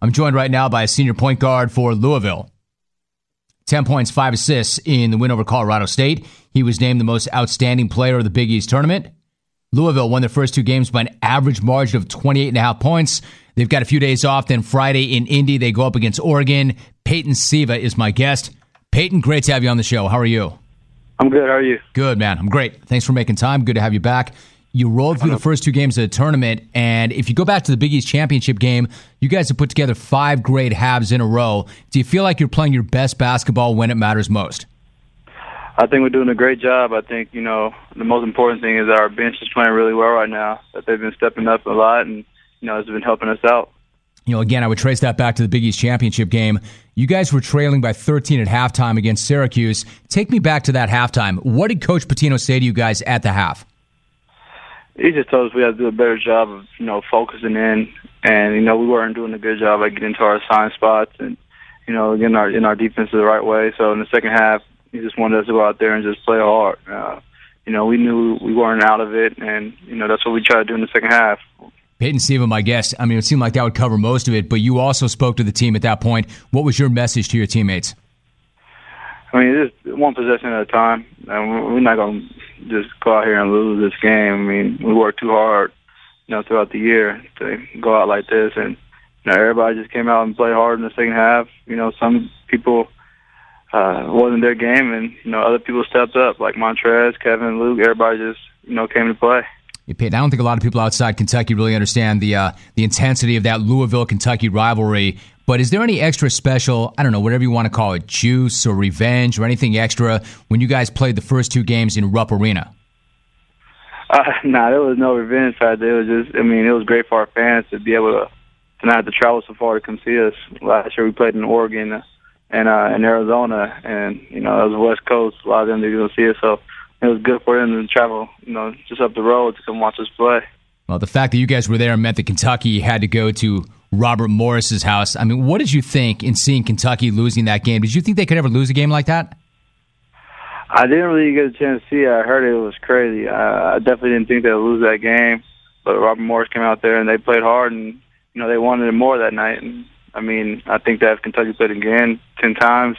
I'm joined right now by a senior point guard for Louisville. 10 points, 5 assists in the win over Colorado State. He was named the most outstanding player of the Big East tournament. Louisville won their first two games by an average margin of 28.5 points. They've got a few days off. Then Friday in Indy, they go up against Oregon. Peyton Siva is my guest. Peyton, great to have you on the show. How are you? I'm good. How are you? Good, man. I'm great. Thanks for making time. Good to have you back. You rolled through the first two games of the tournament, and if you go back to the Big East championship game, you guys have put together 5 great halves in a row. Do you feel like you're playing your best basketball when it matters most? I think we're doing a great job. I think, the most important thing is that our bench is playing really well right now, that they've been stepping up a lot, and, it's been helping us out. Again, I would trace that back to the Big East championship game. You guys were trailing by 13 at halftime against Syracuse. Take me back to that halftime. What did Coach Pitino say to you guys at the half? He just told us we had to do a better job of, focusing in, and, we weren't doing a good job at getting to our assigned spots and, getting our defense the right way. So in the second half, he just wanted us to go out there and just play hard. We knew we weren't out of it, and, that's what we tried to do in the second half. Peyton Siva, my guest. It seemed like that would cover most of it, but you also spoke to the team at that point. What was your message to your teammates? Just one possession at a time. We're not going to just go out here and lose this game. We worked too hard, throughout the year to go out like this, and everybody just came out and played hard in the second half. Some people wasn't their game, and other people stepped up, like Montrez, Kevin, Luke. Everybody just came to play. I don't think a lot of people outside Kentucky really understand the intensity of that Louisville-Kentucky rivalry. But is there any extra special, I don't know, whatever you want to call it, juice or revenge or anything extra when you guys played the first two games in Rupp Arena? There was no revenge factor. It was just, it was great for our fans to be able to not have to travel so far to come see us. Last year we played in Oregon and in Arizona, and, it was the West Coast. A lot of them didn't go see us, so it was good for them to travel, just up the road to come watch us play. Well, the fact that you guys were there meant that Kentucky had to go to Robert Morris's house. What did you think in seeing Kentucky losing that game? Did you think they could ever lose a game like that? I didn't really get a chance to see it. I heard it was crazy. I definitely didn't think they would lose that game. But Robert Morris came out there and they played hard, and they wanted it more that night. And I think that if Kentucky played again 10 times,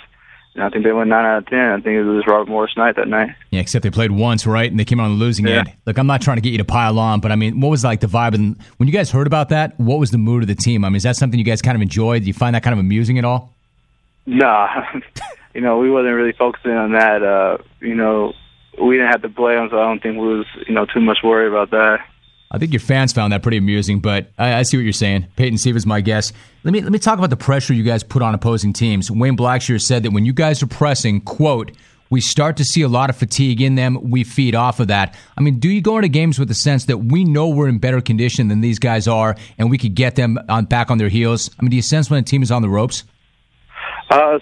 I think they went 9 out of 10. I think it was Robert Morris night that night. Yeah, except they played once, right? And they came out on the losing end. Look, I'm not trying to get you to pile on, but what was like the vibe? And when you guys heard about that, what was the mood of the team? Is that something you guys kind of enjoyed? Do you find that kind of amusing at all? Nah, we wasn't really focusing on that. We didn't have to play them, so I don't think we was, too much worried about that. I think your fans found that pretty amusing, but I see what you're saying. Peyton Siva is my guest. Let me talk about the pressure you guys put on opposing teams. Wayne Blackshear said that when you guys are pressing, quote, we start to see a lot of fatigue in them. We feed off of that. Do you go into games with the sense that we know we're in better condition than these guys are and we could get them back on their heels? Do you sense when a team is on the ropes?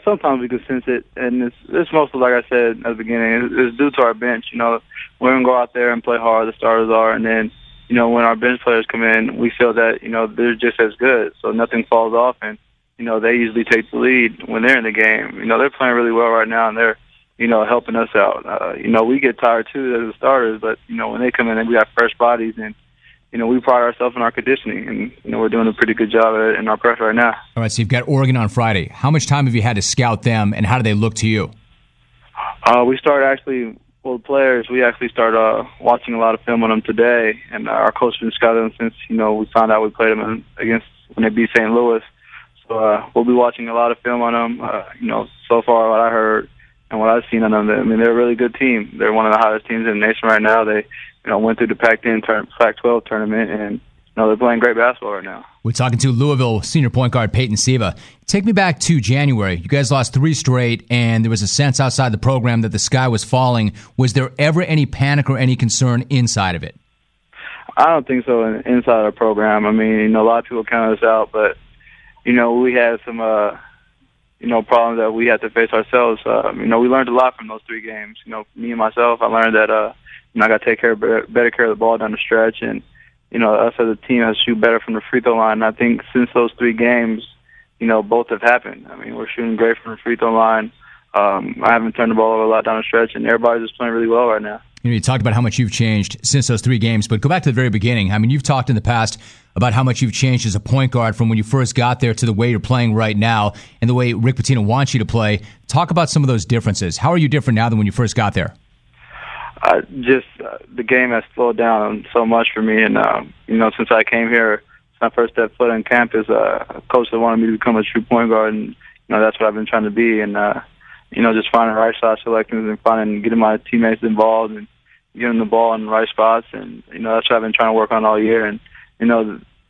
Sometimes we can sense it, and it's mostly, like I said at the beginning, it's due to our bench. We're going to go out there and play hard, the starters are, and then when our bench players come in, we feel that, they're just as good. So nothing falls off, and, they usually take the lead when they're in the game. They're playing really well right now, and they're, helping us out. We get tired, too, as the starters, but, when they come in, we got fresh bodies, and, we pride ourselves in our conditioning, and, we're doing a pretty good job at it in our press right now. All right, so you've got Oregon on Friday. How much time have you had to scout them, and how do they look to you? We started actually... Well, the players, we actually started watching a lot of film on them today, and our coach has been scouting them since, we found out we played them against when they beat St. Louis. So we'll be watching a lot of film on them. So far what I heard and what I've seen on them, they're a really good team. They're one of the hottest teams in the nation right now. They, went through the Pac-12 tournament, and they're playing great basketball right now. We're talking to Louisville senior point guard Peyton Siva. Take me back to January. You guys lost 3 straight, and there was a sense outside the program that the sky was falling. Was there ever any panic or any concern inside of it? I don't think so inside our program. A lot of people count us out, but, we had some, problems that we had to face ourselves. We learned a lot from those 3 games. Me and myself, I learned that, I got to take better care of the ball down the stretch, and, us as a team has to shoot better from the free throw line. And I think since those 3 games, both have happened. We're shooting great from the free throw line. I haven't turned the ball over a lot down the stretch, and everybody's just playing really well right now. You talked about how much you've changed since those 3 games, but go back to the very beginning. I mean, you've talked in the past about how much you've changed as a point guard from when you first got there to the way you're playing right now and the way Rick Pitino wants you to play. Talk about some of those differences. How are you different now than when you first got there? The game has slowed down so much for me, and since I came here, since I first stepped foot on campus, a coach that wanted me to become a true point guard, and that's what I've been trying to be, and just finding the right shot selections and getting my teammates involved and getting the ball in the right spots, and that's what I've been trying to work on all year, and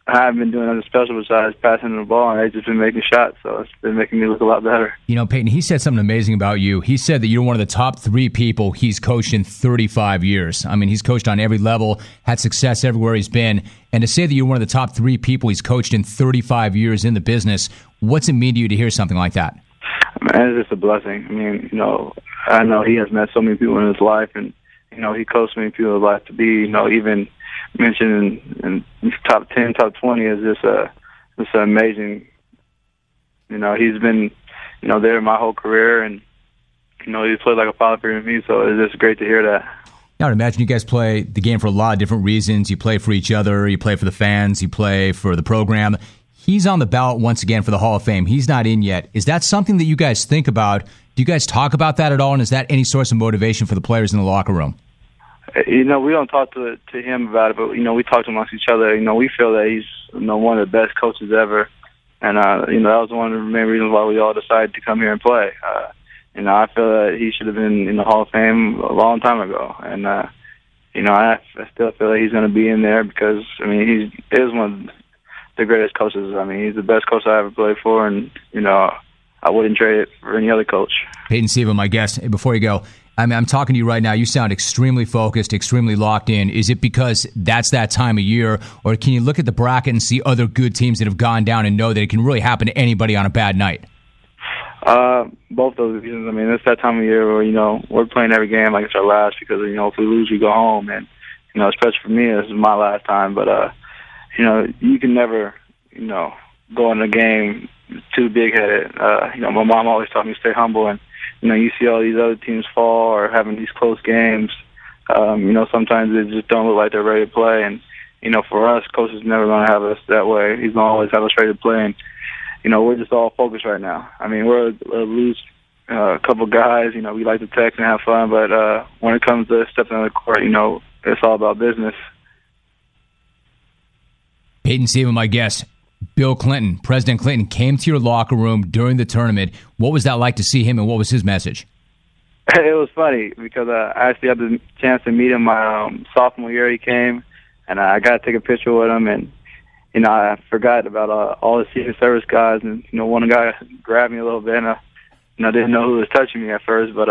I haven't been doing anything special besides passing the ball, and I've just been making shots, so it's been making me look a lot better. Peyton, he said something amazing about you. He said that you're one of the top 3 people he's coached in 35 years. I mean, he's coached on every level, had success everywhere he's been, and to say that you're one of the top 3 people he's coached in 35 years in the business, what's it mean to you to hear something like that? Man, it's just a blessing. I mean, I know he has met so many people in his life, and he coached so many people in his life to be, even mentioned in top 10, top 20 is just amazing. He's been, there my whole career, and he's played like a father figure to me. So it's just great to hear that. I would imagine you guys play the game for a lot of different reasons. You play for each other, you play for the fans, you play for the program. He's on the ballot once again for the Hall of Fame. He's not in yet. Is that something that you guys think about? Do you guys talk about that at all? And is that any source of motivation for the players in the locker room? We don't talk to him about it, but we talk amongst each other. We feel that he's one of the best coaches ever, and that was one of the main reasons why we all decided to come here and play. I feel that he should have been in the Hall of Fame a long time ago, and I still feel that he's going to be in there because he is one of the greatest coaches. He's the best coach I ever played for, and I wouldn't trade it for any other coach. Peyton Siva, my guest. Hey, before you go, I'm talking to you right now. You sound extremely focused, extremely locked in. Is it because that's that time of year, or can you look at the bracket and see other good teams that have gone down and know that it can really happen to anybody on a bad night? Both those reasons. It's that time of year where, we're playing every game like it's our last because, if we lose, we go home. And, especially for me, this is my last time. But, you can never, go in a game too big-headed. My mom always taught me to stay humble, and you see all these other teams fall or having these close games. Sometimes they just don't look like they're ready to play. And, for us, coach is never going to have us that way. He's going to always have us ready to play. And, we're just all focused right now. We're a loose couple guys. We like to text and have fun. But when it comes to stepping on the court, it's all about business. Peyton Siva, my guest. Bill Clinton, President Clinton, came to your locker room during the tournament. What was that like to see him, and what was his message? It was funny because I actually had the chance to meet him my sophomore year. He came, and I got to take a picture with him, and I forgot about all the Secret Service guys, and one guy grabbed me a little bit, and I didn't know who was touching me at first, but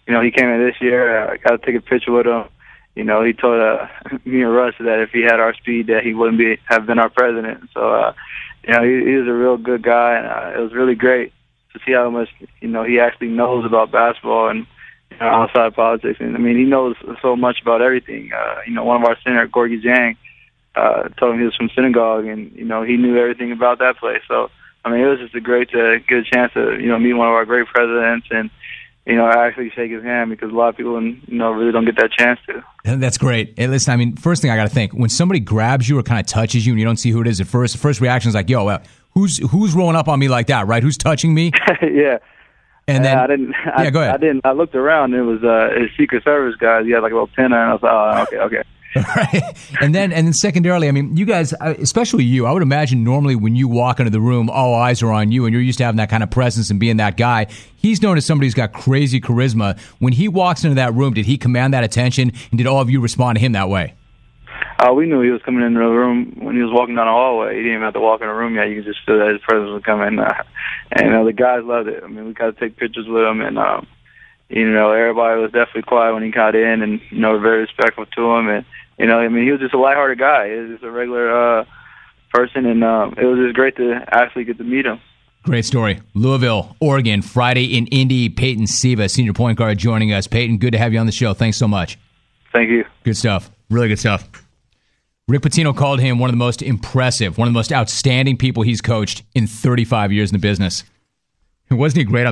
he came in this year. I got to take a picture with him. He told me and Russ that if he had our speed, that he wouldn't have been our president. So, he was a real good guy, and it was really great to see how much he actually knows about basketball and outside politics. And he knows so much about everything. One of our center, Gorgie Jang, told him he was from synagogue, and he knew everything about that place. So, it was just great to get a chance to meet one of our great presidents and actually shake his hand, because a lot of people, really don't get that chance to. That's great. Hey, listen, first thing I got to think, when somebody grabs you or kind of touches you and you don't see who it is at first, the first reaction is like, yo, who's rolling up on me like that, right? Who's touching me? Yeah. And then, go ahead. I looked around, and it was his Secret Service guys. He had like a little pin, and I was like, oh, okay. Right. And then secondarily, you guys, especially you, I would imagine normally when you walk into the room, all eyes are on you, and you're used to having that kind of presence and being that guy. He's known as somebody who's got crazy charisma. When he walks into that room, did he command that attention, and did all of you respond to him that way? We knew he was coming into the room when he was walking down the hallway. He didn't even have to walk in the room yet. You could just feel that his presence was coming. And the guys loved it. We got to take pictures with him, and everybody was definitely quiet when he got in, and very respectful to him. And he was just a lighthearted guy. He was just a regular person, and it was just great to actually get to meet him. Great story. Louisville, Oregon, Friday in Indy. Peyton Siva, senior point guard, joining us. Peyton, good to have you on the show. Thanks so much. Thank you. Good stuff. Really good stuff. Rick Pitino called him one of the most impressive, one of the most outstanding people he's coached in 35 years in the business. Wasn't he great on